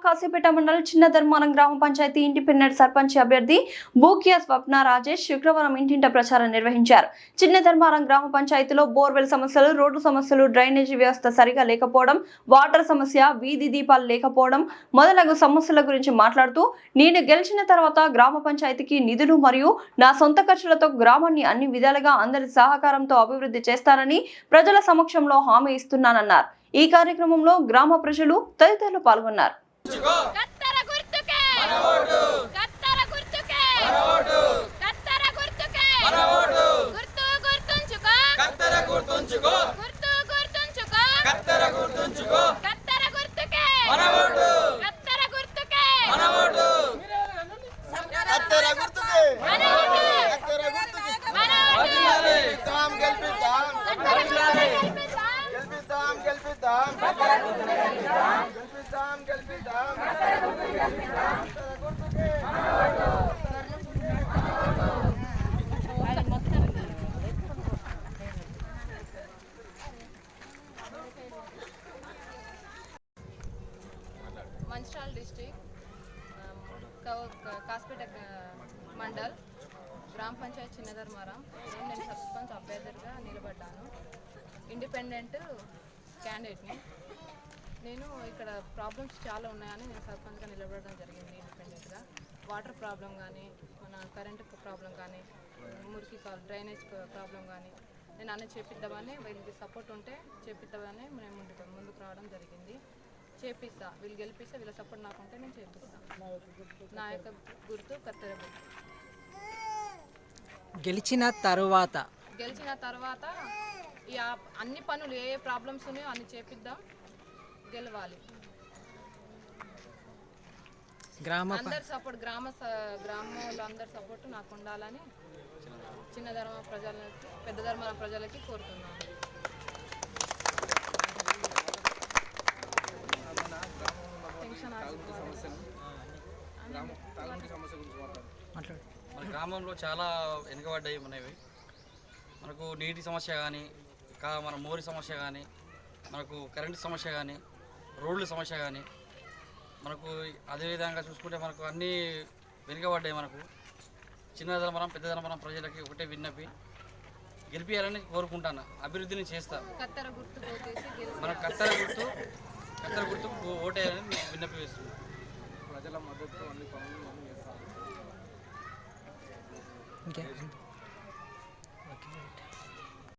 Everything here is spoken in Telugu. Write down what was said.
కాశీపేట మండలం చిన్న ధర్మారం గ్రామ పంచాయతీ ఇండిపెండెంట్ సర్పంచ్ అభ్యర్థి బూకియా స్వప్న రాజేష్ శుక్రవారం ఇంటింట ప్రచారం నిర్వహించారు. చిన్న ధర్మారం గ్రామ పంచాయతీలో బోర్వెల్ సమస్యలు, రోడ్డు సమస్యలు, డ్రైనేజీ వ్యవస్థ సరిగా లేకపోవడం, వాటర్ సమస్య, వీధి దీపాలు లేకపోవడం మొదలగు సమస్యల గురించి మాట్లాడుతూ, నేను గెలిచిన తర్వాత గ్రామ పంచాయతీకి నిధులు మరియు నా సొంత ఖర్చులతో గ్రామాన్ని అన్ని విధాలుగా అందరి సహకారంతో అభివృద్ధి చేస్తానని ప్రజల సమక్షంలో హామీ ఇస్తున్నానన్నారు. ఈ కార్యక్రమంలో గ్రామ ప్రజలు తదితరులు పాల్గొన్నారు. మంచిర్యాల డిస్ట్రిక్ట్ కాశీపేట మండల్ గ్రామ పంచాయతీ చిన్న ధర్మారం. నేను సర్పంచ్ అభ్యర్థిగా నిలబడ్డాను. ఇండిపెండెంట్ క్యాండిడేట్ని. నేను ఇక్కడ ప్రాబ్లమ్స్ చాలా ఉన్నాయని నేను సర్పంచ్గా నిలబడడం జరిగింది. ఇండిపెండెంట్గా వాటర్ ప్రాబ్లం కానీ, మన కరెంటు ప్రాబ్లం కానీ, మురికి డ్రైనేజ్ ప్రాబ్లం కానీ నేను అన్నీ చేపిద్దామని, వీళ్ళకి సపోర్ట్ ఉంటే చేపిద్దామని నేను ముందుకు రావడం జరిగింది. చేపిస్తా, వీళ్ళు గెలిపిస్తే వీళ్ళ సపోర్ట్ నాకుంటే నేను చేపిస్తాను. నా యొక్క గుర్తు కత్తెర గుర్తు. గెలిచిన తర్వాత ఈ అన్ని పనులు ఏ ప్రాబ్లమ్స్ ఉన్నాయో అన్ని చేపిద్దాం, గెలవాలి. అందరి సపోర్ట్, గ్రామంలో అందరి సపోర్ట్ నాకు ఉండాలని చిన్న ధర్మ ప్రజలకి, పెద్ద ధర్మ ప్రజలకి కోరుతున్నాను. మన గ్రామంలో చాలా వెనుకబడ్డాయి మనవి. మనకు నీటి సమస్య కానీ, మన మోరి సమస్య కానీ, మనకు కరెంటు సమస్య కానీ, రోడ్ల సమస్య కానీ, మనకు అదేవిధంగా చూసుకుంటే మనకు అన్నీ వెనుకబడ్డాయి. మనకు చిన్న ధర్మరం, పెద్ద ధర్మరం ప్రజలకి ఒకటే విన్నపి, గెలిపియాలని కోరుకుంటాను. అభివృద్ధిని చేస్తా. మన కత్తెర గుర్తు ఓటేయాలని విన్నపి వేస్తుంది. ప్రజల మద్దతు అన్ని పనులు చేస్తాను.